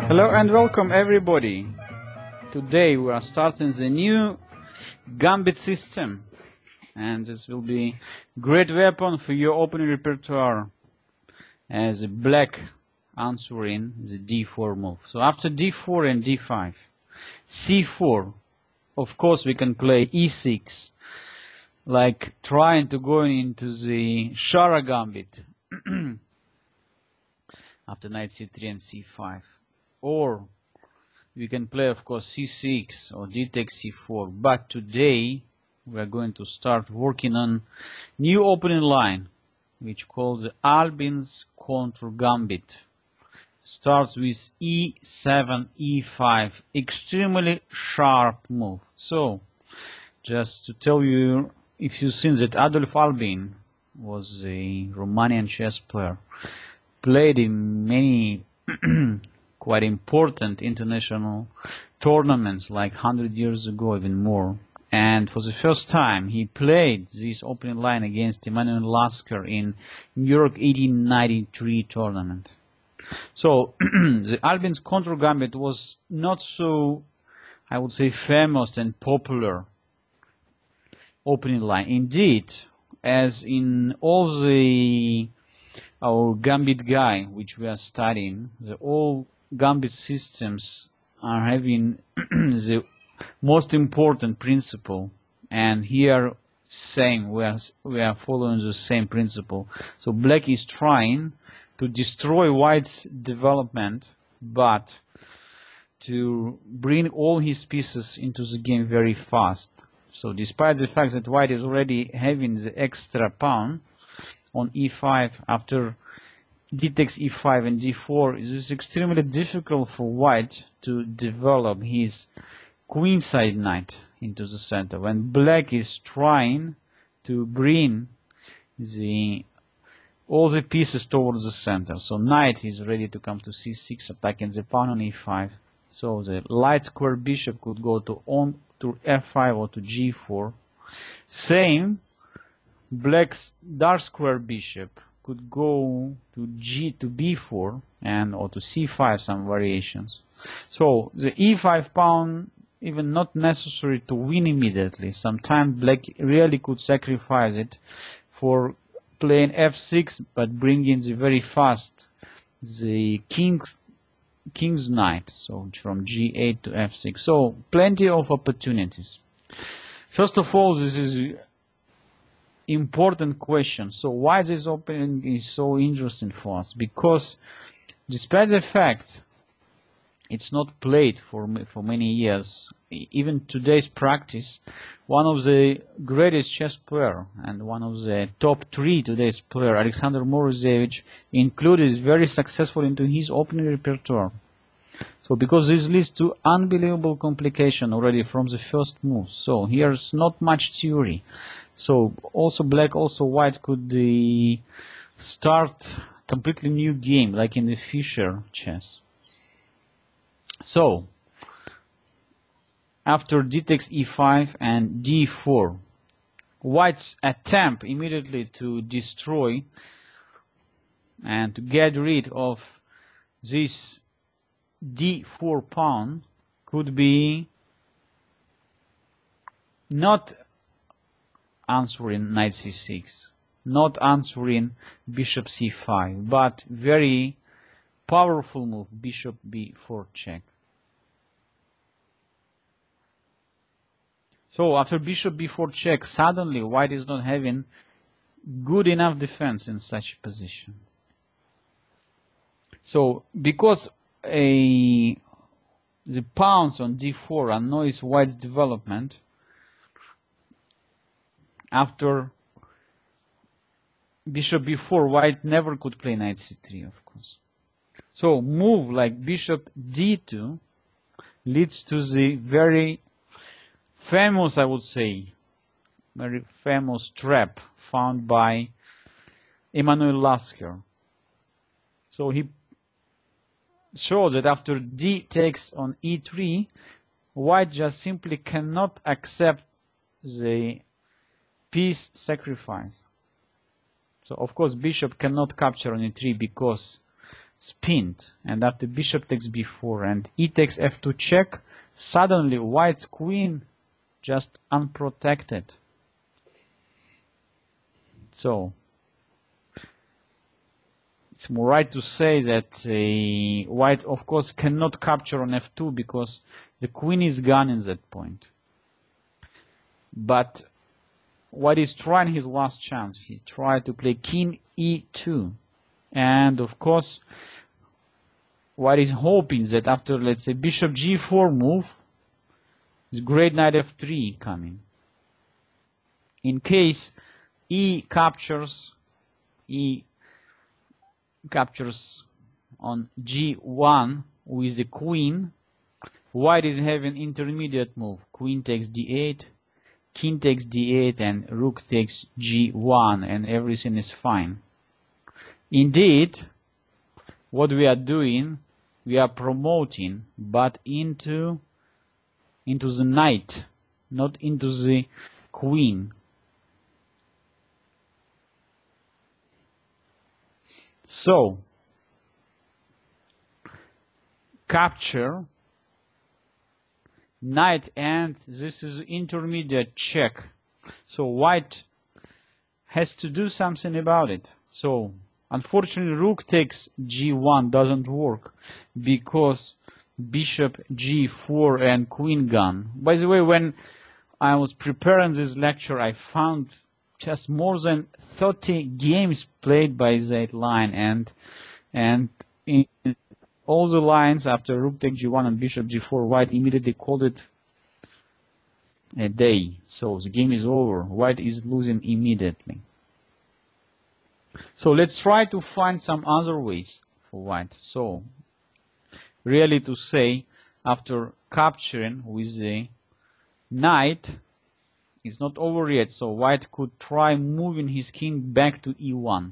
Hello and welcome everybody. Today we are starting the new gambit system, and this will be great weapon for your opening repertoire as a black answering the d4 move. So after d4 and d5, c4, of course we can play e6, like trying to go into the Shara gambit after knight c3 and c5. Or we can play, of course, c6 or d takes c4. But today we are going to start working on new opening line, which called the Albin's counter gambit. Starts with e7, e5, extremely sharp move. So, just to tell you, if you've seen that Albin was a Romanian chess player, played in many quite important international tournaments like 100 years ago, even more. And for the first time, he played this opening line against Emanuel Lasker in New York 1893 tournament. So the Albin's counter gambit was not so, I would say, famous and popular opening line. Indeed, as in all our gambit guide, which we are studying, all gambit systems are having the most important principle, and here same we are following the same principle. So black is trying to destroy white's development, but to bring all his pieces into the game very fast. So despite the fact that white is already having the extra pawn on e5 after d takes e5 and d4, it is extremely difficult for white to develop his queenside knight into the center, when black is trying to bring all the pieces towards the center. So knight is ready to come to c6, attacking the pawn on e5. So the light square bishop could go to f5 or to g4. Same, black's dark square bishop could go to b4 and or to c5, some variations. So the e5 pawn even not necessary to win immediately. Sometimes black really could sacrifice it for playing f6, but bringing the very fast the king's knight, so from g8 to f6. So plenty of opportunities. First of all, this is important question. So why this opening is so interesting for us? Because despite the fact it's not played for many years, even today's practice, one of the greatest chess player and one of the top 3 today's player, Alexander Morozevich, included very successful into his opening repertoire. So because this leads to unbelievable complication already from the first move. So here's not much theory. So also black, also white could start completely new game, like in the Fischer chess. So after d takes e5 and d4, white's attempt immediately to destroy and to get rid of this d4 pawn could be not answering knight c6, not answering bishop c5, but very powerful move, bishop b4 check. So after bishop b4 check, suddenly white is not having good enough defense in such a position. So because the pawns on d4 annoys white's development, after bishop b4, white never could play knight c3, of course. So move like bishop d2 leads to the very famous, I would say, very famous trap found by Emanuel Lasker. So he shows that after d takes on e3, white just simply cannot accept the piece sacrifice. So of course bishop cannot capture on e3 because spinned, and after bishop takes b4 and e takes f2 check, suddenly white's queen just unprotected. So it's more right to say that white of course cannot capture on f2 because the queen is gone in that point. But white is trying his last chance. He tried to play king e2, and of course white is hoping that after, let's say, bishop g4 move, is great knight f3 coming. In case e captures on g1 with the queen, white is having intermediate move. Queen takes d8, king takes d8, and rook takes g1, and everything is fine. Indeed, what we are doing, we are promoting, but into the knight, not into the queen. So, capture, knight, and this is intermediate check. So white has to do something about it. So unfortunately rook takes g1 doesn't work because bishop g4 and queen gone. By the way, when I was preparing this lecture, I found just more than 30 games played by that line, and in all the lines after rook takes g1 and bishop g4, white immediately called it a day. So the game is over. White is losing immediately. So let's try to find some other ways for white. So really to say, after capturing with the knight, it's not over yet, so white could try moving his king back to e1.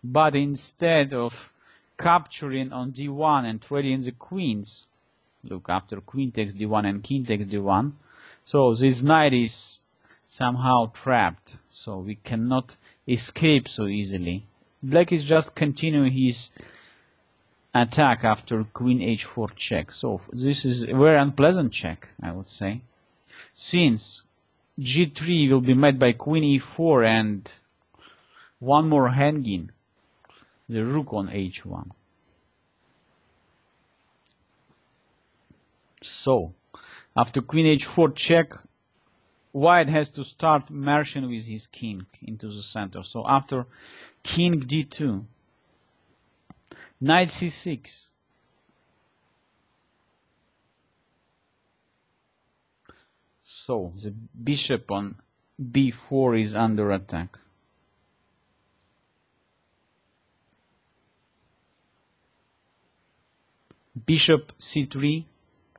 But instead of capturing on d1 and trading the queens, look, after queen takes d1 and king takes d1, so this knight is somehow trapped, so we cannot escape so easily. Black is just continuing his attack after queen h4 check. So this is a very unpleasant check, I would say, since g3 will be met by queen e4 and one more hanging, the rook on h1. So after queen h4 check, white has to start marching with his king into the center. So after king d2, knight c6, so the bishop on b4 is under attack. Bishop c3,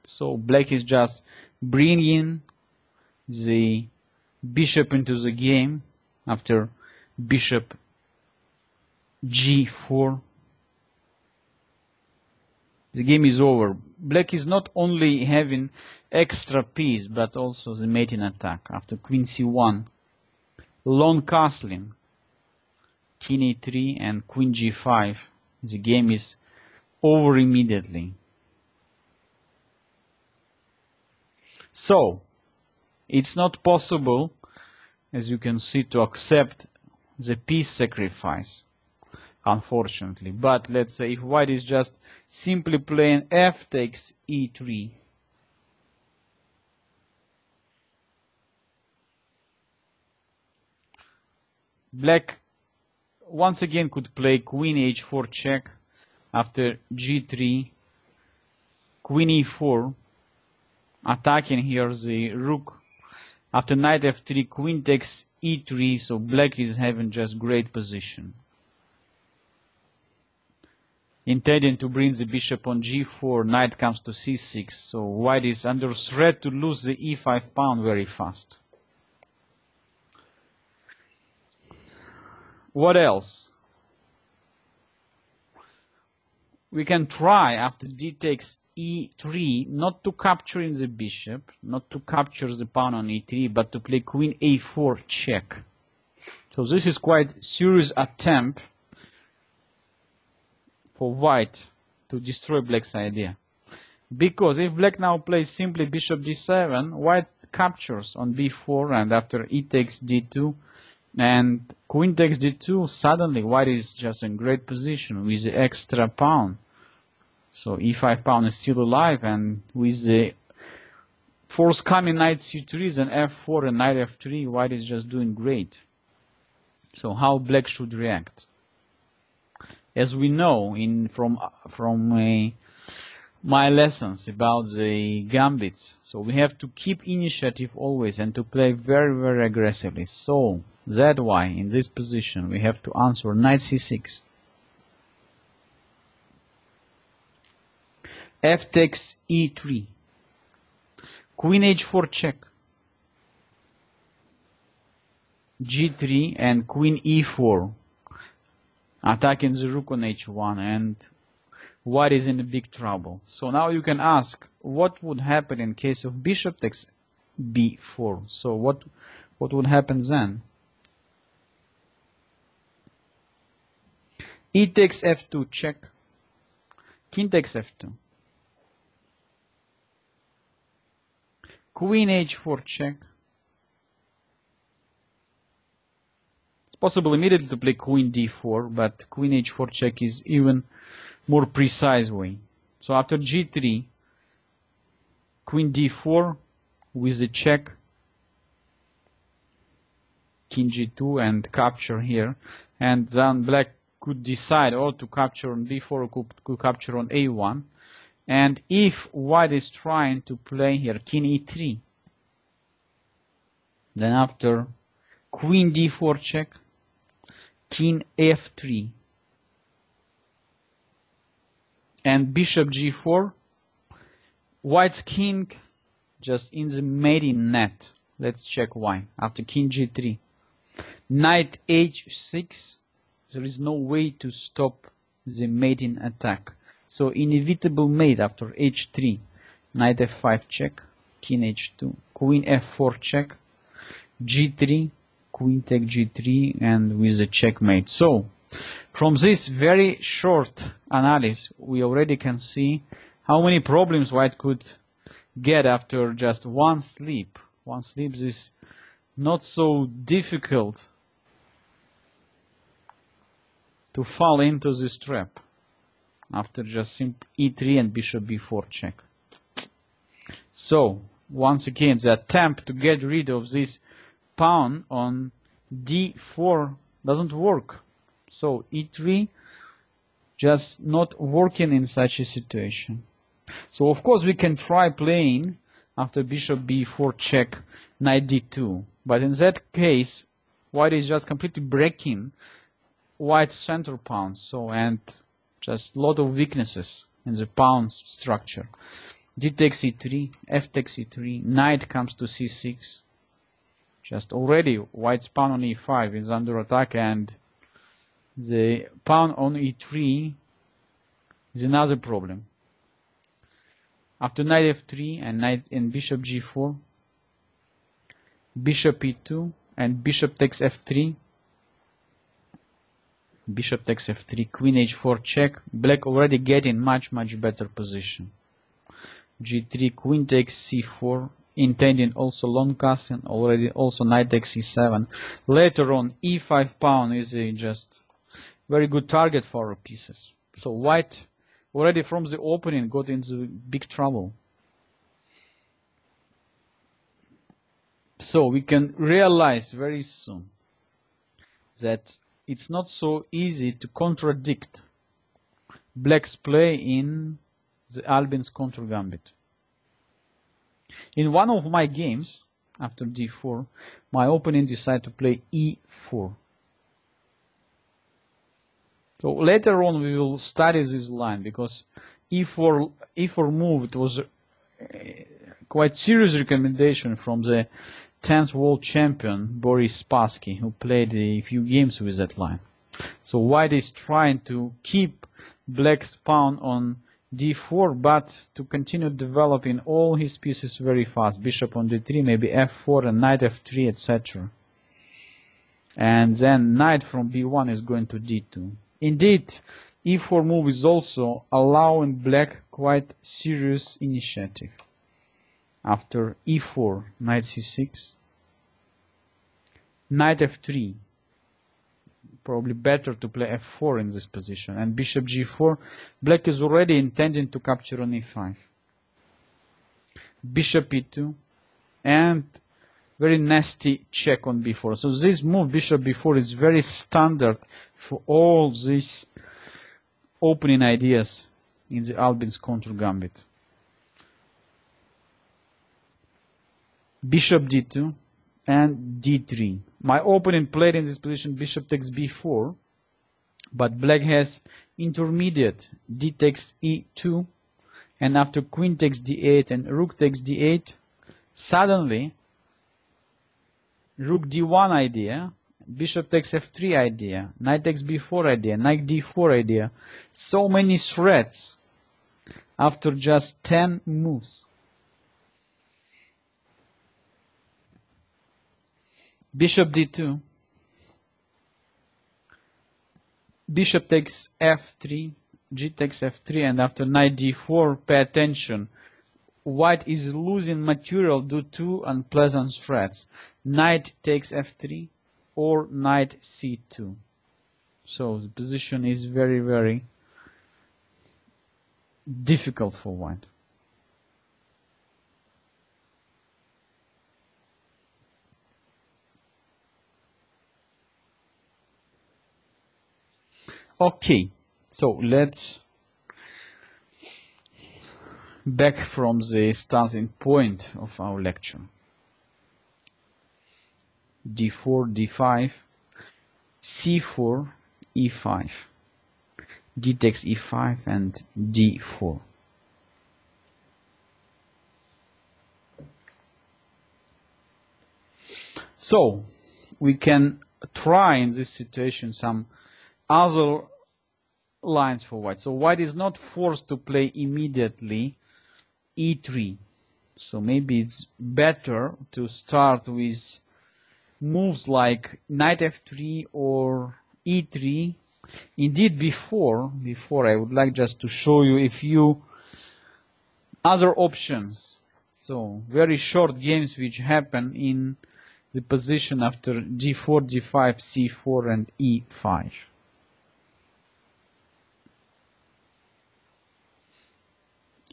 so black is just bringing the bishop into the game after bishop g4. The game is over. Black is not only having extra piece, but also the mating attack. After queen c1, long castling, king e3 and queen g5. The game is over immediately. So, it's not possible, as you can see, to accept the piece sacrifice, unfortunately. But let's say if white is just simply playing f takes e3, black once again could play queen h4 check after g3, queen e4, attacking here the rook. After knight f3, queen takes e3, so black is having just great position. Intending to bring the bishop on g4, knight comes to c6, so white is under threat to lose the e5 pawn very fast. What else? We can try, after d takes e3, not to capture the bishop, not to capture the pawn on e3, but to play queen a4 check. So this is quite serious attempt for white to destroy black's idea. Because if black now plays simply bishop d7, white captures on b4, and after e takes d2 and queen takes d2, suddenly white is just in great position with the extra pawn. So e5 pawn is still alive, and with the forthcoming knight c3 and f4 and knight f3, white is just doing great. So how black should react? As we know from my lessons about the gambits, so we have to keep initiative always and to play very, very aggressively. So that's why in this position we have to answer knight c6. F takes e3. Queen h4 check. g3 and queen e4. Attacking the rook on h1, and white is in a big trouble. So now you can ask, what would happen in case of bishop takes b4? So what would happen then? E takes f2 check. King takes f2. Queen h4 check. It's possible immediately to play queen d4, but queen h4 check is even more precise way. So after g3, queen d4 with the check, king g2 and capture here, and then black could decide or to capture on b4 or could capture on a1. And if white is trying to play here king e3, then after queen d4 check, king f3, and bishop g4, white's king just in the mating net. Let's check why. After king g3, knight h6, there is no way to stop the mating attack. So inevitable mate after h3, knight f5 check, king h2, queen f4 check, g3, queen take g3, and with a checkmate. So from this very short analysis, we already can see how many problems white could get after just one sleep. One sleep is not so difficult to fall into this trap after just simple e3 and bishop b4 check. So once again, the attempt to get rid of this pawn on d4 doesn't work. So e3 just not working in such a situation. So of course we can try playing after bishop b4 check knight d2, but in that case white is just completely breaking white's center pawn. So and just a lot of weaknesses in the pawn structure. D takes e3, f takes e3, knight comes to c6. Just already white's pawn on e5 is under attack, and the pawn on e3 is another problem. After knight f3 and knight and bishop g4, bishop e2 and bishop takes f3, bishop takes f3, queen h4 check, black already getting much better position. g3, queen takes c4, intending also long castle, already also knight takes e7. Later on e5 pawn is a just very good target for our pieces. So white already from the opening got into big trouble. So we can realize very soon that it's not so easy to contradict black's play in the Albin's counter gambit. In one of my games, after d4, my opponent decided to play e4. So later on we will study this line, because e4 move, it was a quite serious recommendation from the 10th world champion Boris Spassky, who played a few games with that line. So white is trying to keep black's pawn on d4, but to continue developing all his pieces very fast. Bishop on d3, maybe f4 and knight f3, etc. And then knight from b1 is going to d2. Indeed, e4 move is also allowing black quite serious initiative. After e4, knight c6, knight f3, probably better to play f4 in this position, and bishop g4, black is already intending to capture on e5. Bishop e2, and very nasty check on b4. So this move, bishop b4, is very standard for all these opening ideas in the Albin's counter gambit. Bishop d2 and d3. My opponent played in this position bishop takes b4, but black has intermediate d takes e2, and after queen takes d8 and rook takes d8, suddenly rook d1 idea, bishop takes f3 idea, knight takes b4 idea, knight d4 idea. So many threats after just 10 moves. Bishop d2, bishop takes f3, g takes f3, and after knight d4, pay attention. White is losing material due to unpleasant threats. Knight takes f3 or knight c2. So the position is very, very difficult for white. Okay, so let's back from the starting point of our lecture. d4, d5, c4, e5, d takes e5, and d4. So we can try in this situation some other lines for white. So white is not forced to play immediately e3. So maybe it's better to start with moves like knight f3 or e3. Indeed, before I would like just to show you a few other options. So very short games which happen in the position after g4, g5, c4, and e5.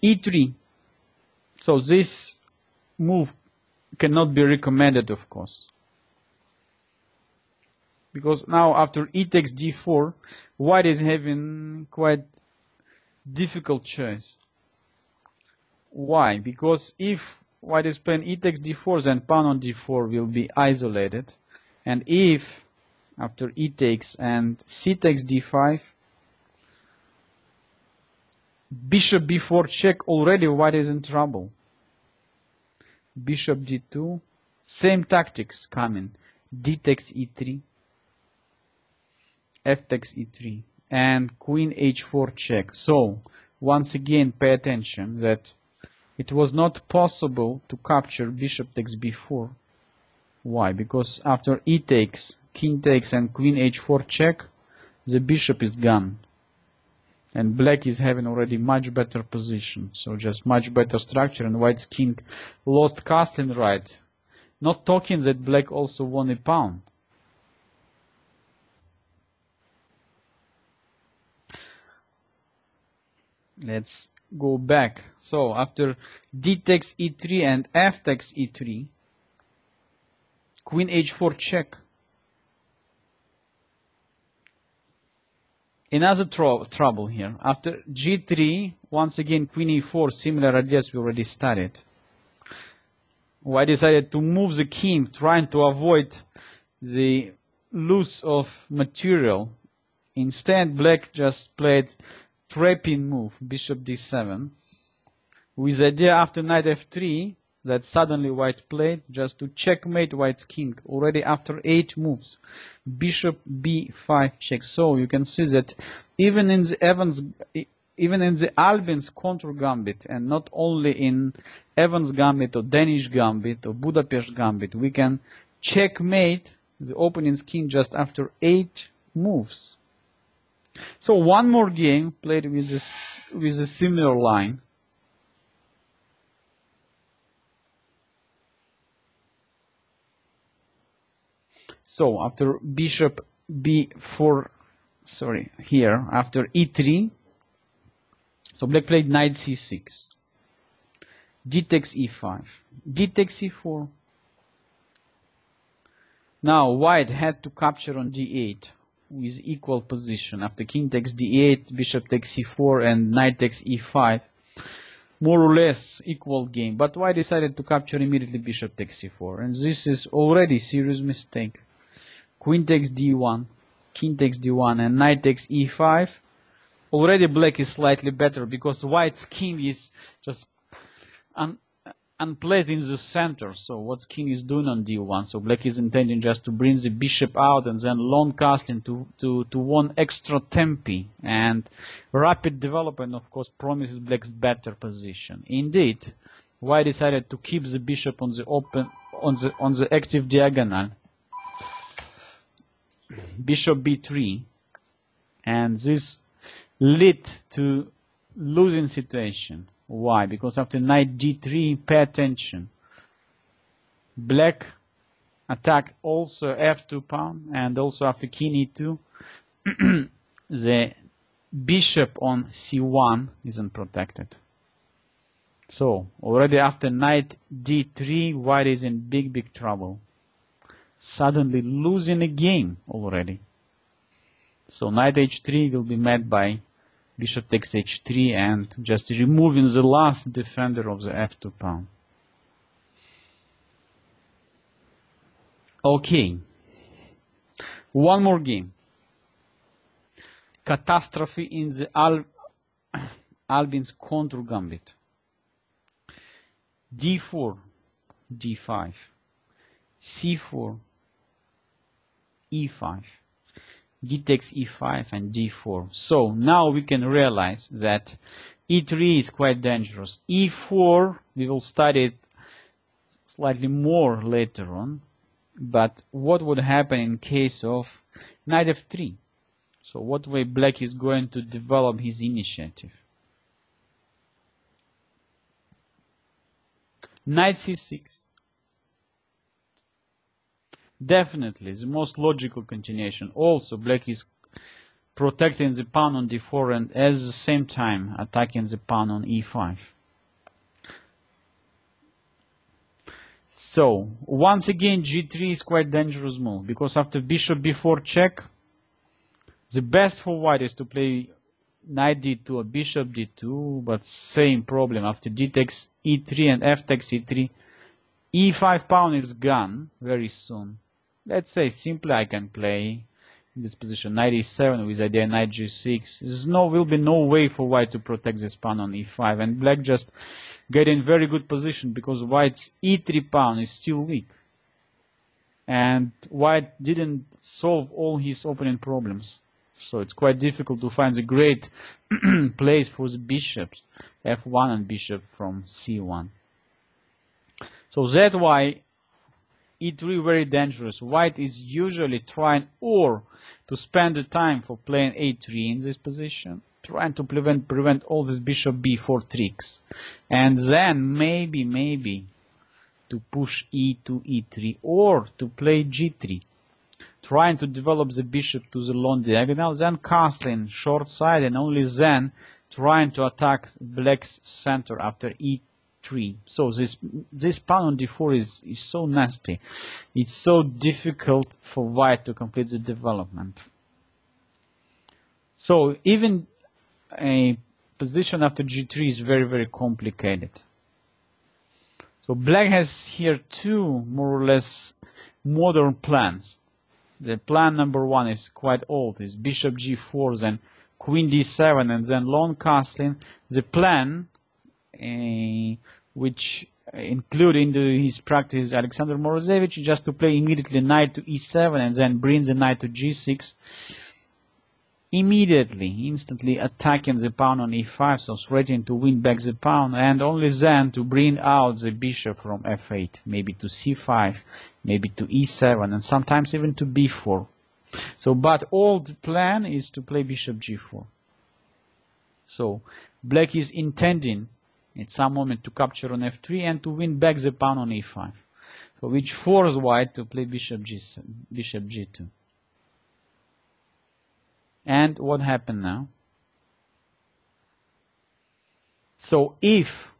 e3. So this move cannot be recommended, of course, because now after e takes d4, white is having quite difficult choice. Why? Because if white is playing e takes d4, then pawn on d4 will be isolated, and if after e takes and c takes d5, bishop b4 check, already white is in trouble. Bishop d2, same tactics coming. D takes e3, f takes e3, and queen h4 check. So once again pay attention that it was not possible to capture bishop takes b4. Why? Because after e takes, king takes, and queen h4 check, the bishop is gone. And black is having already much better position. So just much better structure, and white's king lost casting right. Not talking that black also won a pawn. Let's go back. So after d takes e3 and f takes e3, queen h4 check. Another trouble here. After g3, once again queen e4, similar ideas we already studied. White decided to move the king, trying to avoid the loss of material. Instead, black just played trapping move, bishop d7, with the idea after knight f3 that suddenly white played just to checkmate white's king already after 8 moves. Bishop b5 check. So you can see that even in the Albin's counter gambit, and not only in Evans gambit or Danish gambit or Budapest gambit, we can checkmate the opponent's king just after 8 moves. So one more game played with a similar line. So after bishop b4, sorry, here after e3, so black played knight c6, d takes e5, d takes e4. Now white had to capture on d8 with equal position. After king takes d8, bishop takes c4, and knight takes e5. More or less equal game. But white decided to capture immediately bishop takes c4. And this is already serious mistake. Queen takes d1, king takes d1, and knight takes e5. Already black is slightly better because white's king is just unplaced in the center. So what king is doing on d1? So black is intending just to bring the bishop out and then long castling to one extra tempi. And rapid development, of course, promises black's better position. Indeed, white decided to keep the bishop on the on the active diagonal. Bishop b3, and this led to losing situation. Why? Because after knight d3, pay attention. Black attacked also f2 pawn, and also after king e2, the bishop on c1 isn't protected. So already after knight d3, white is in big trouble. Suddenly losing a game already. So knight h3 will be met by bishop takes h3 and just removing the last defender of the f2 pawn. Okay, one more game. Catastrophe in the Albin's contour gambit. d4, d5, c4, e5, d takes e5, and d4. So now we can realize that e3 is quite dangerous. e4 we will study it slightly more later on. But what would happen in case of knight f3? So what way black is going to develop his initiative? Knight c6. Definitely the most logical continuation. Also black is protecting the pawn on d4 and at the same time attacking the pawn on e5. So once again g3 is quite dangerous move, because after bishop b4 check, the best for white is to play knight d2 or bishop d2, but same problem. After d takes e3 and f takes e3, e5 pawn is gone very soon. Let's say simply I can play in this position knight e7 with idea knight g6. Will be no way for white to protect this pawn on e5, and black just get in very good position because white's e3 pawn is still weak. And white didn't solve all his opening problems. So it's quite difficult to find the great place for the bishops, f1 and bishop from c1. So that's why e3 very dangerous. White is usually trying or to spend the time for playing a3 in this position, trying to prevent all these bishop b4 tricks, and then maybe to push e2 e3 or to play g3, trying to develop the bishop to the long diagonal, then castling short side, and only then trying to attack black's center after e3. So this pawn on d4 is so nasty. It's so difficult for white to complete the development. So even a position after g3 is very complicated. So black has here two more or less modern plans. The plan number one is quite old, is bishop g4, then queen d7, and then long castling. The plan which include into his practice Alexander Morozevich, just to play immediately knight to e7 and then bring the knight to g6, instantly attacking the pawn on e5, so threatening to win back the pawn, and only then to bring out the bishop from f8, maybe to c5, maybe to e7, and sometimes even to b4. So, but old plan is to play bishop g4. So, black is intending at some moment to capture on f3 and to win back the pawn on e5. So, which forces white to play bishop g2. And what happened now? So, if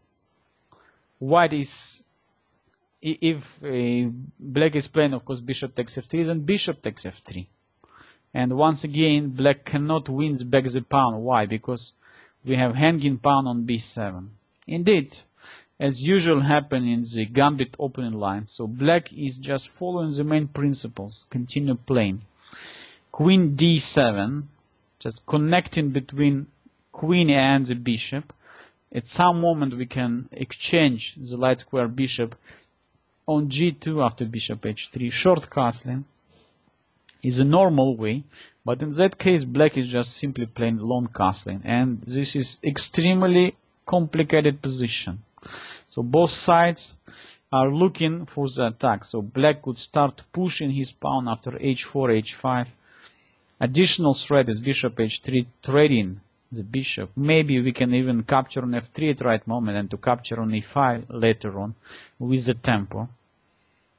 black is playing, of course, bishop takes f3, then bishop takes f3. And once again, black cannot win back the pawn. Why? Because we have hanging pawn on b7. Indeed, as usual happen in the gambit opening line, so black is just following the main principles, continue playing. Queen d7, just connecting between queen and the bishop. At some moment we can exchange the light square bishop on g2 after bishop h3. Short castling is a normal way, but in that case black is just simply playing long castling, and this is extremely complicated position. So both sides are looking for the attack. So black could start pushing his pawn after h4, h5. Additional threat is bishop h3, trading the bishop. Maybe we can even capture on f3 at right moment and to capture on e5 later on with the tempo.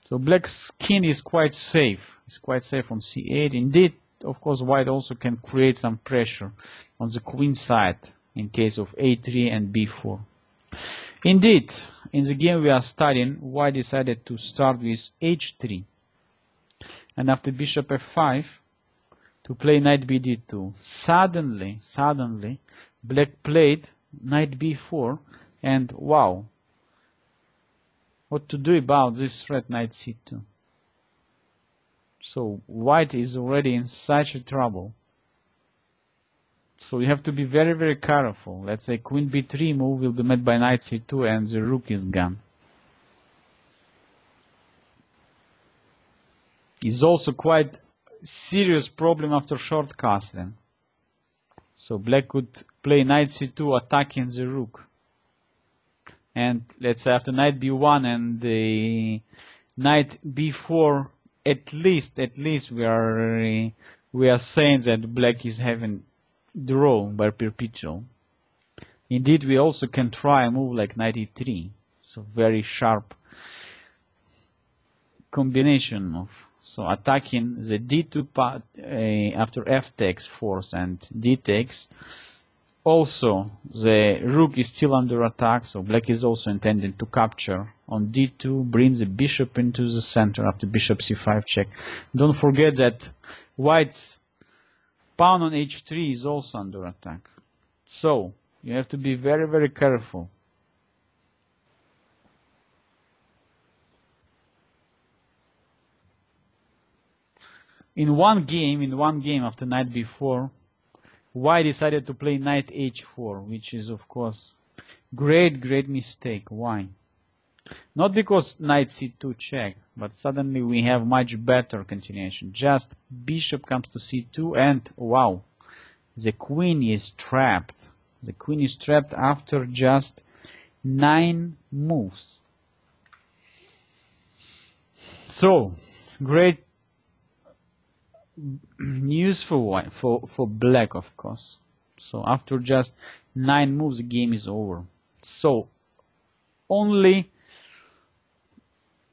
So black's king is quite safe. It's quite safe on c8. Indeed, of course, white also can create some pressure on the queen side in case of a3 and b4. Indeed, in the game we are studying, white decided to start with h3. And after bishop f5, to play knight bd2. Suddenly, black played knight b4, and wow, what to do about this threat knight c2? So white is already in such a trouble. So you have to be very, very careful. Let's say queen b3 move will be met by knight c2 and the rook is gone. It's also quite serious problem after short castling. So black could play knight c2 attacking the rook. And let's say after knight b1 and the knight b4, at least we are saying that black is having draw by perpetual. Indeed, we also can try a move like knight e3. So very sharp combination of, so attacking the d2 part after f takes force and d takes. Also, the rook is still under attack, so black is also intending to capture on d2, bring the bishop into the center after bishop c5 check. Don't forget that white's pawn on h3 is also under attack. So, you have to be very, very careful. In one game after knight b4, white decided to play knight h4, which is of course great mistake. Why? Not because knight c2 check, but suddenly we have much better continuation. Just bishop comes to c2 and wow, the queen is trapped. The queen is trapped after just 9 moves. So, great news for black, of course. So after just 9 moves, the game is over. So only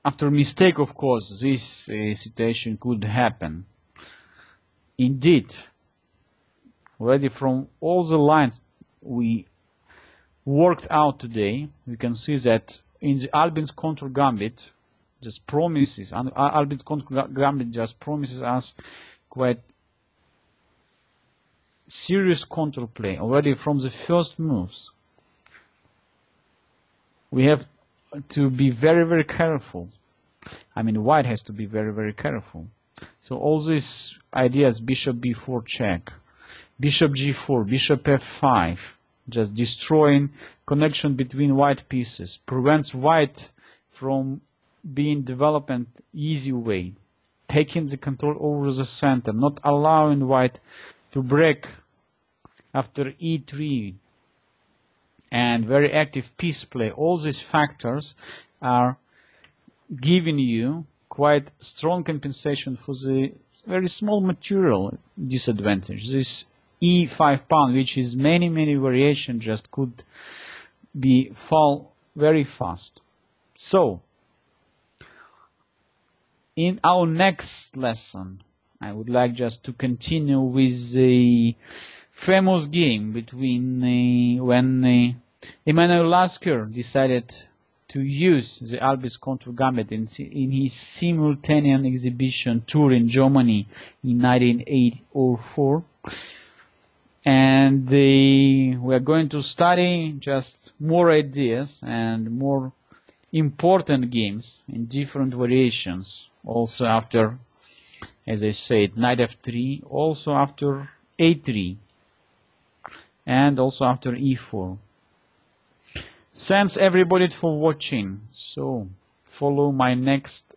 after mistake, of course, this situation could happen. Indeed, already from all the lines we worked out today, we can see that in the Albin's counter gambit, just promises, and Albin's counter gambit just promises us quite serious counterplay already from the first moves. We have to be very, very careful. I mean, white has to be very, very careful. So all these ideas, bishop b4 check, bishop g4, bishop f5, just destroying connection between white pieces, prevents white from being developed an easy way, taking the control over the center, not allowing white to break after e3, and very active piece play. All these factors are giving you quite strong compensation for the very small material disadvantage. This E5 pawn, which is many variations, just could be fall very fast. So in our next lesson, I would like just to continue with the famous game between when Emanuel Lasker decided to use the Albis contour gambit in his simultaneous exhibition tour in Germany in 1984. And we are going to study just more ideas and more important games in different variations. Also after, as I said, knight f3, also after a3, and also after e4. Thanks everybody for watching. So follow my next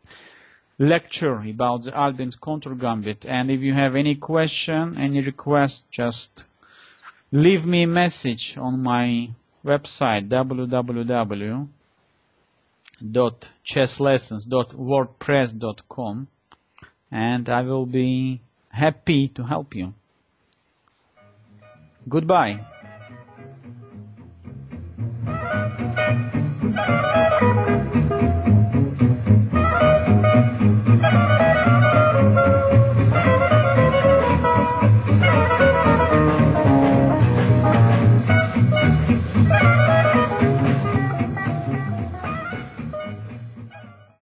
lecture about the Albin's contour gambit. And if you have any question, any request, just leave me a message on my website www.chesslessons.wordpress.com, and I will be happy to help you. Goodbye.